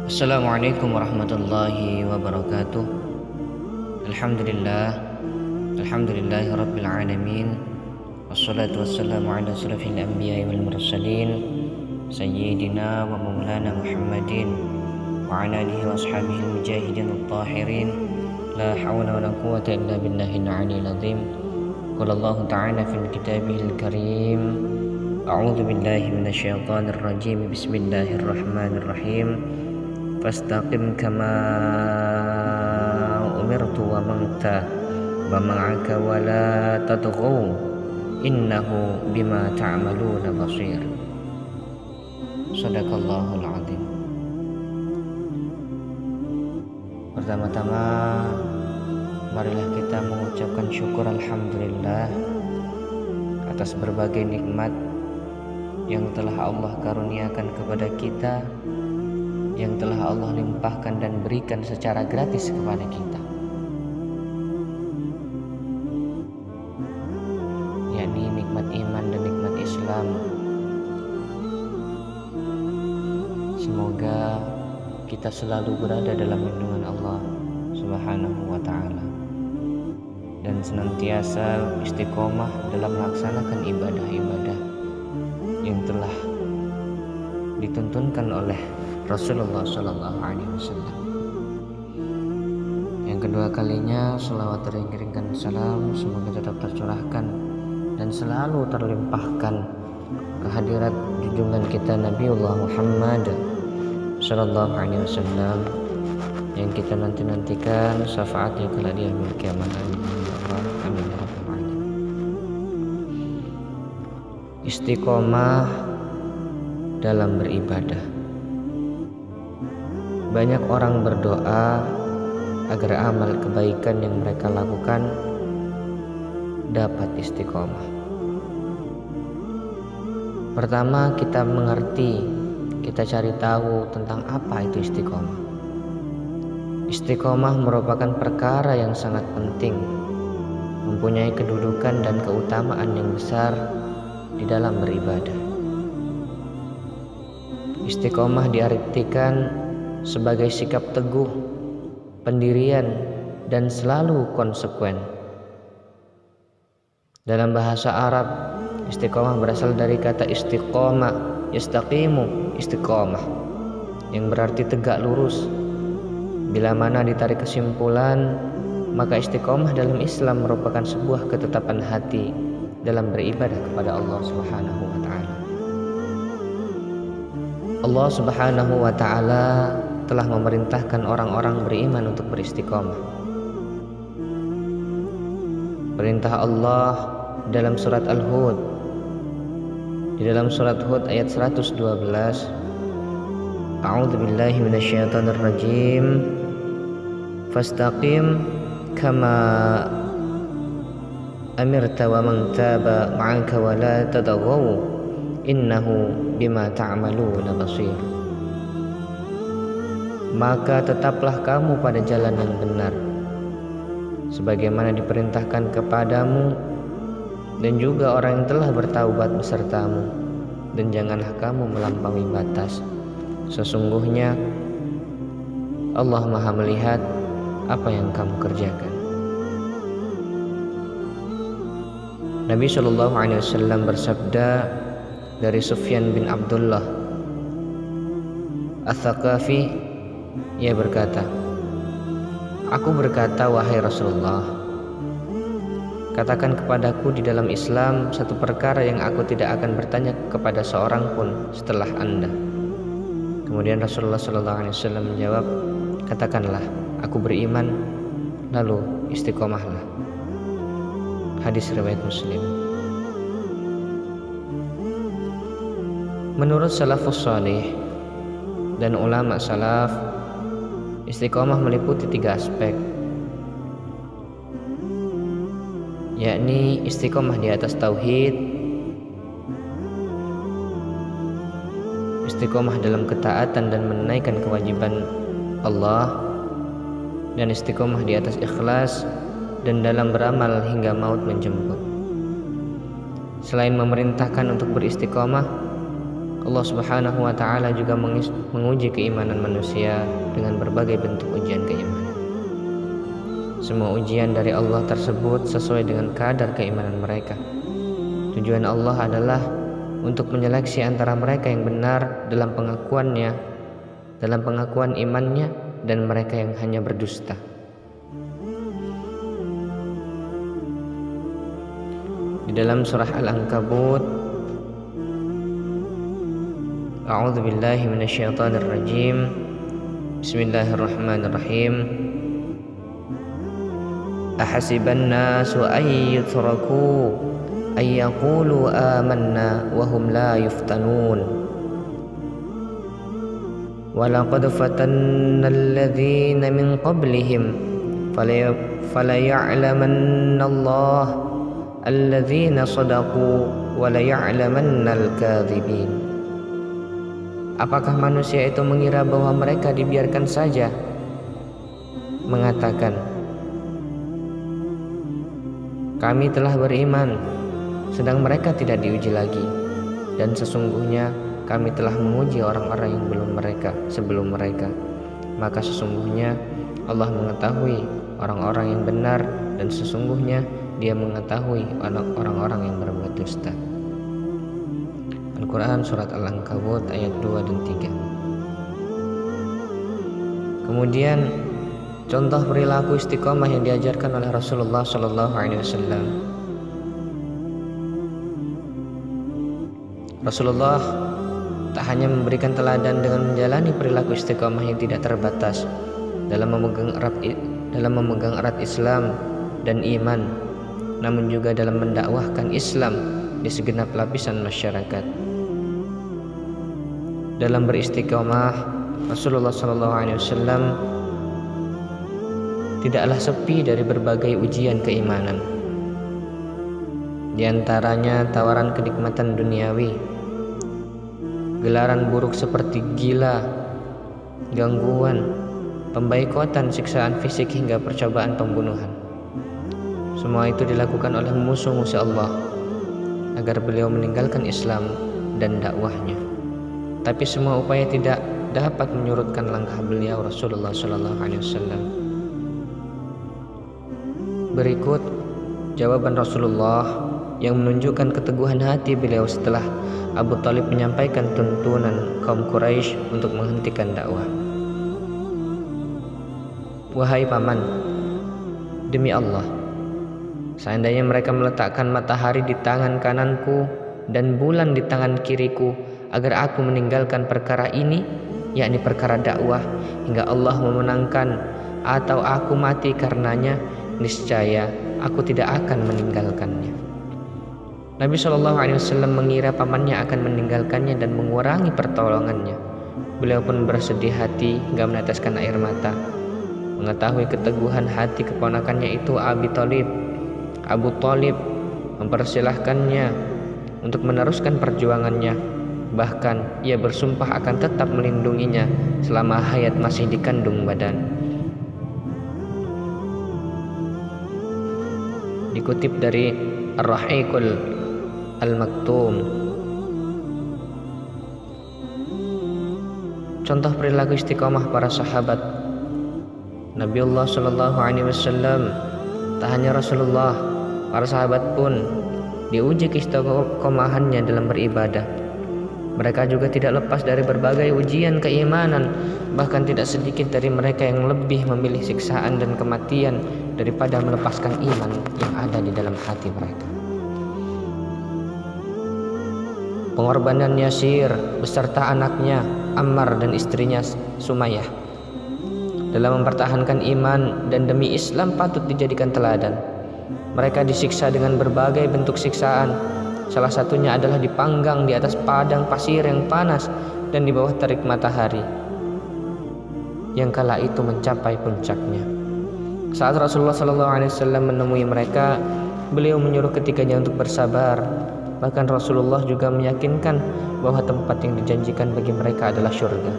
Assalamualaikum warahmatullahi wabarakatuh. Alhamdulillah, alhamdulillahi rabbil alamin. Wassalatu wassalamu ala asyrafil anbiya'i wal mursalin sayyidina wa maulana Muhammadin wa ala alihi wa ashabihi al-mujahidin at-tahirin. La hawla wa la quwwata illa billahil aliyyil azim. Qala Allah ta'ala fil kitabihil karim. A'udzu billahi minasyaitonir rajim. Bismillahirrahmanirrahim. Fastaqim kama umirtu wa ma'aka wa la tatghaw innahu bima ta'maluna basir. Shadaqallahul azim. Pertama-tama marilah kita mengucapkan syukur alhamdulillah atas berbagai nikmat yang telah Allah karuniakan kepada kita, yang telah Allah limpahkan dan berikan secara gratis kepada kita, yakni nikmat iman dan nikmat Islam. Semoga kita selalu berada dalam lindungan Allah Subhanahu wa ta'ala dan senantiasa istiqomah dalam melaksanakan ibadah-ibadah yang telah dituntunkan oleh Rasulullah Shallallahu Alaihi Wasallam. Yang kedua kalinya, selawat teriring-iringkan salam semoga tetap tercurahkan dan selalu terlimpahkan kehadirat junjungan kita Nabiullah Muhammad Shallallahu Alaihi Wasallam yang kita nantikan syafaatnya kala di hari kiamat. Amin ya rabbal alamin. Istiqomah dalam beribadah. Banyak orang berdoa agar amal kebaikan yang mereka lakukan dapat istiqomah. Pertama, kita mengerti, kita cari tahu tentang apa itu istiqomah. Istiqomah merupakan perkara yang sangat penting, mempunyai kedudukan dan keutamaan yang besar di dalam beribadah. Istiqomah diartikan sebagai sikap teguh, pendirian, dan selalu konsekuen. Dalam bahasa Arab, istiqomah berasal dari kata istiqomah, yastaqimu, istiqomah, yang berarti tegak lurus. Bila mana ditarik kesimpulan, maka istiqomah dalam Islam merupakan sebuah ketetapan hati dalam beribadah kepada Allah Subhanahu wa ta'ala. Allah Subhanahu wa ta'ala telah memerintahkan orang-orang beriman untuk beristiqomah. Perintah Allah dalam surat Al-Hud, di dalam surat Hud ayat 112, A'udzu billahi minasyaitonir rajim. Fastaqim kama amirta wa man taba ma'aka wa la tatghaw innahu bima ta'maluna basir. Maka tetaplah kamu pada jalan yang benar, sebagaimana diperintahkan kepadamu, dan juga orang yang telah bertaubat besertamu, dan janganlah kamu melampaui batas. Sesungguhnya Allah Maha melihat apa yang kamu kerjakan. Nabi Shallallahu Alaihi Wasallam bersabda dari Sufyan bin Abdullah Ats-Tsaqafi, ia berkata, aku berkata, wahai Rasulullah, katakan kepadaku di dalam Islam satu perkara yang aku tidak akan bertanya kepada seorang pun setelah Anda. Kemudian Rasulullah SAW menjawab, katakanlah, aku beriman, lalu istiqomahlah. Hadis riwayat Muslim. Menurut salafus salih dan ulama salaf, istiqomah meliputi 3 aspek, yakni istiqomah di atas tauhid, istiqomah dalam ketaatan dan menunaikan kewajiban Allah, dan istiqomah di atas ikhlas dan dalam beramal hingga maut menjemput. Selain memerintahkan untuk beristiqomah, Allah Subhanahu wa Ta'ala juga menguji keimanan manusia dengan berbagai bentuk ujian keimanan. Semua ujian dari Allah tersebut sesuai dengan kadar keimanan mereka. Tujuan Allah adalah untuk menyeleksi antara mereka yang benar dalam pengakuannya, dalam pengakuan imannya, dan mereka yang hanya berdusta. Di dalam surah Al-Ankabut, A'udzu billahi minasyaitonir rajim. Bismillahirrahmanirrahim. Ahasiban nasu ay yutraku ay yaqulu amanna wa hum la yuftanun. Wa laqad fatanna alladhina min qablihim falaya'lamanna Allah alladhina sadaqu wa laya'lamanna al-kadhibin. Apakah manusia itu mengira bahwa mereka dibiarkan saja mengatakan, kami telah beriman, sedang mereka tidak diuji lagi, dan sesungguhnya kami telah menguji orang-orang yang sebelum mereka. Maka sesungguhnya Allah mengetahui orang-orang yang benar, dan sesungguhnya Dia mengetahui orang-orang yang berbuat dusta. Al-Quran Surat Al-Ankabut ayat 2 dan 3. Kemudian contoh perilaku istiqomah yang diajarkan oleh Rasulullah SAW. Rasulullah tak hanya memberikan teladan dengan menjalani perilaku istiqomah yang tidak terbatas dalam memegang erat Islam dan iman, namun juga dalam mendakwahkan Islam di segenap lapisan masyarakat. Dalam beristiqomah, Rasulullah SAW tidaklah sepi dari berbagai ujian keimanan. Di antaranya tawaran kenikmatan duniawi, gelaran buruk seperti gila, gangguan, pembaikotan, siksaan fisik hingga percobaan pembunuhan. Semua itu dilakukan oleh musuh-musuh Allah agar beliau meninggalkan Islam dan dakwahnya. Tapi semua upaya tidak dapat menyurutkan langkah beliau Rasulullah SAW. Berikut jawaban Rasulullah yang menunjukkan keteguhan hati beliau setelah Abu Thalib menyampaikan tuntunan kaum Quraisy untuk menghentikan dakwah. Wahai paman, demi Allah, seandainya mereka meletakkan matahari di tangan kananku dan bulan di tangan kiriku agar aku meninggalkan perkara ini, yakni perkara dakwah, hingga Allah memenangkan atau aku mati karenanya, niscaya aku tidak akan meninggalkannya. Nabi SAW mengira pamannya akan meninggalkannya dan mengurangi pertolongannya. Beliau pun bersedih hati hingga meneteskan air mata. Mengetahui keteguhan hati keponakannya itu, Abu Thalib mempersilahkannya untuk meneruskan perjuangannya. Bahkan ia bersumpah akan tetap melindunginya selama hayat masih dikandung badan. Dikutip dari Ar-Rahiqul Al-Maktum. Contoh perilaku istiqomah para sahabat Nabiullah SAW. Tak hanya Rasulullah, para sahabat pun diuji keistiqomahannya dalam beribadah. Mereka juga tidak lepas dari berbagai ujian keimanan. Bahkan tidak sedikit dari mereka yang lebih memilih siksaan dan kematian daripada melepaskan iman yang ada di dalam hati mereka. Pengorbanan Yasir beserta anaknya Ammar dan istrinya Sumayyah dalam mempertahankan iman dan demi Islam patut dijadikan teladan. Mereka disiksa dengan berbagai bentuk siksaan. Salah satunya adalah dipanggang di atas padang pasir yang panas dan di bawah terik matahari yang kala itu mencapai puncaknya. Saat Rasulullah SAW menemui mereka, beliau menyuruh ketiganya untuk bersabar. Bahkan Rasulullah juga meyakinkan bahwa tempat yang dijanjikan bagi mereka adalah syurga.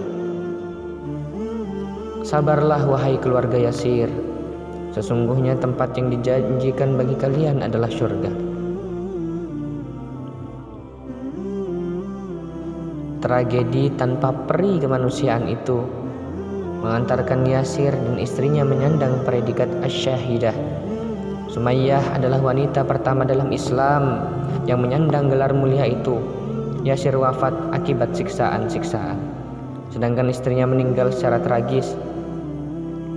Sabarlah wahai keluarga Yasir, sesungguhnya tempat yang dijanjikan bagi kalian adalah syurga. tragedi tanpa peri kemanusiaan itu mengantarkan Yasir dan istrinya menyandang predikat asy-syahidah. Sumayyah adalah wanita pertama dalam Islam yang menyandang gelar mulia itu. Yasir wafat akibat siksaan-siksaan, sedangkan istrinya meninggal secara tragis.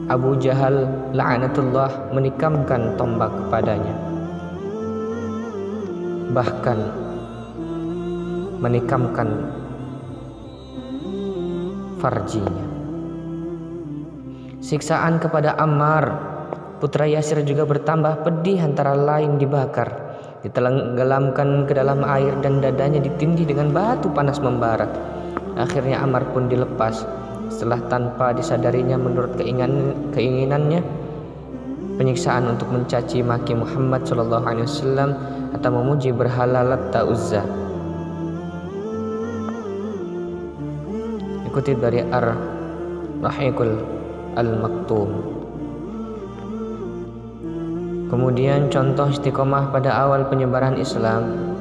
Abu Jahal la'anatullah menikamkan tombak kepadanya, bahkan menikamkan farjinya. Siksaan kepada Ammar, putra Yasir juga bertambah pedih, antara lain dibakar, ditenggelamkan ke dalam air, dan dadanya ditindih dengan batu panas membara. Akhirnya Ammar pun dilepas setelah tanpa disadarinya menurut keinginannya penyiksaan untuk mencaci maki Muhammad SAW atau memuji berhala Latta Uzza. Dikutip dari Ar-Rahiqul Al-Maktum. Kemudian contoh istiqomah pada awal penyebaran Islam.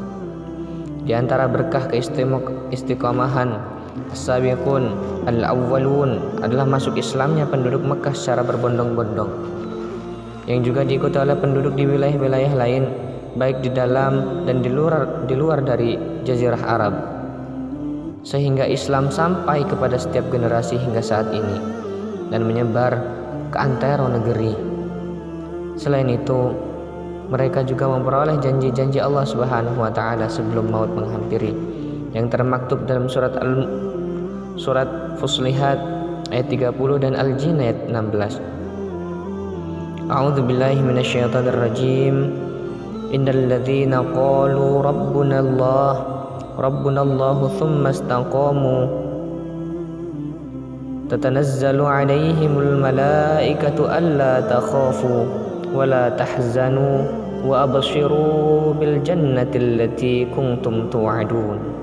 Di antara berkah keistiqomahan As-Sabiqun Al-Awwalun adalah masuk Islamnya penduduk Mekah secara berbondong-bondong, yang juga diikuti oleh penduduk di wilayah-wilayah lain, baik di dalam dan di luar dari Jazirah Arab, sehingga Islam sampai kepada setiap generasi hingga saat ini dan menyebar ke antero negeri. Selain itu, mereka juga memperoleh janji-janji Allah Subhanahu wa taala sebelum maut menghampiri, yang termaktub dalam surat Fussilat ayat 30 dan Al-Jin ayat 16. A'udzu billahi minasyaitonir rajim. Innal ladzina qalu rabbunallahu tsumma istaqamu tatanazzalu 'alaihimul malaikatu alla takhafu wa la tahzanu wa abshiru bil jannati allati kuntum tu'adun.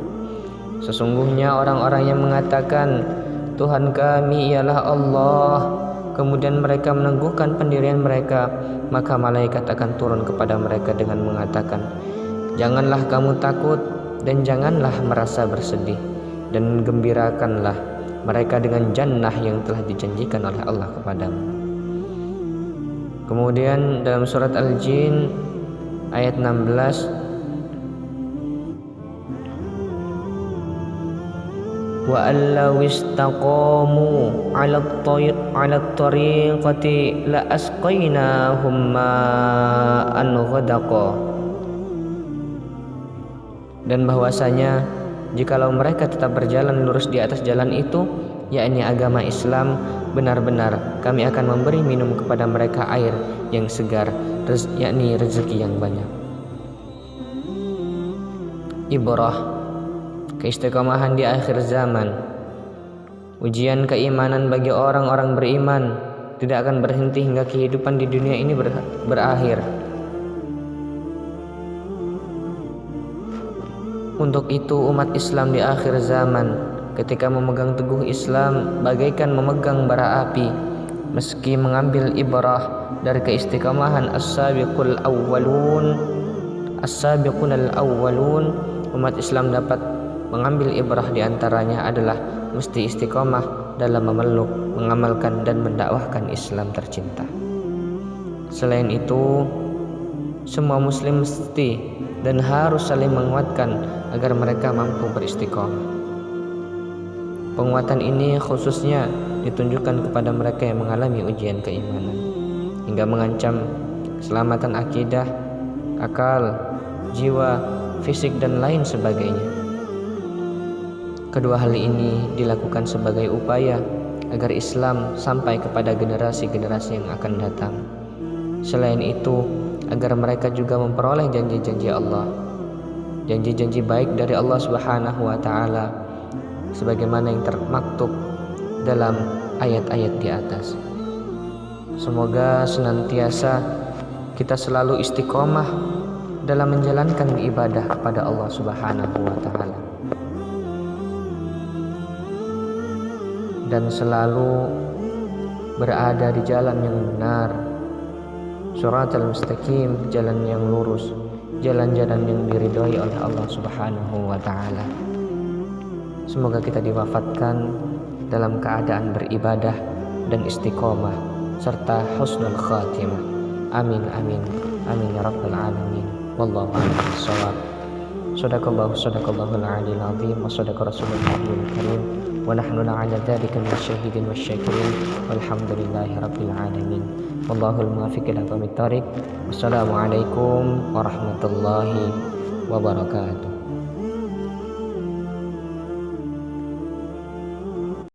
Sesungguhnya orang-orang yang mengatakan Tuhan kami ialah Allah, kemudian mereka meneguhkan pendirian mereka, maka malaikat akan turun kepada mereka dengan mengatakan, janganlah kamu takut dan janganlah merasa bersedih, dan gembirakanlah mereka dengan jannah yang telah dijanjikan oleh Allah kepadamu. Kemudian dalam surat Al-Jin ayat 16, wa allaw istaqamu 'ala at-tariqati la asqainahum ma'an ghadaqa. Dan bahwasanya jikalau mereka tetap berjalan lurus di atas jalan itu, yakni agama Islam, benar-benar kami akan memberi minum kepada mereka air yang segar, yakni rezeki yang banyak. Ibrah, keistiqomahan di akhir zaman. Ujian keimanan bagi orang-orang beriman tidak akan berhenti hingga kehidupan di dunia ini berakhir. Untuk itu umat Islam di akhir zaman ketika memegang teguh Islam bagaikan memegang bara api, meski mengambil ibrah dari keistiqomahan as-sabiqun al-awwalun, umat Islam dapat mengambil ibrah di antaranya adalah mesti istiqomah dalam memeluk, mengamalkan dan mendakwahkan Islam tercinta. Selain itu, semua muslim mesti dan harus saling menguatkan agar mereka mampu beristiqomah. Penguatan ini khususnya ditunjukkan kepada mereka yang mengalami ujian keimanan hingga mengancam keselamatan akidah, akal, jiwa, fisik dan lain sebagainya. Kedua hal ini dilakukan sebagai upaya agar Islam sampai kepada generasi-generasi yang akan datang. Selain itu, agar mereka juga memperoleh janji-janji Allah, janji-janji baik dari Allah Subhanahu wa taala sebagaimana yang termaktub dalam ayat-ayat di atas. Semoga senantiasa kita selalu istiqomah dalam menjalankan ibadah kepada Allah Subhanahu wa taala, dan selalu berada di jalan yang benar, shiratal mustaqim, jalan yang lurus, jalan-jalan yang diridhai oleh Allah Subhanahu wa taala. Semoga kita diwafatkan dalam keadaan beribadah dan istiqomah serta husnul khatimah. Amin amin amin ya rabbal alamin. Wallahu a'lam bishawab. Sadaqallahul aliyil azim wa sadaqa rasulul nabiyil karim wa nahnu ala dzalika minasyahidin wasyakirin walhamdulillahi rabbil alamin. Wallahul muwaffiq ila aqwamit thoriq. Wassalamualaikum warahmatullahi wabarakatuh.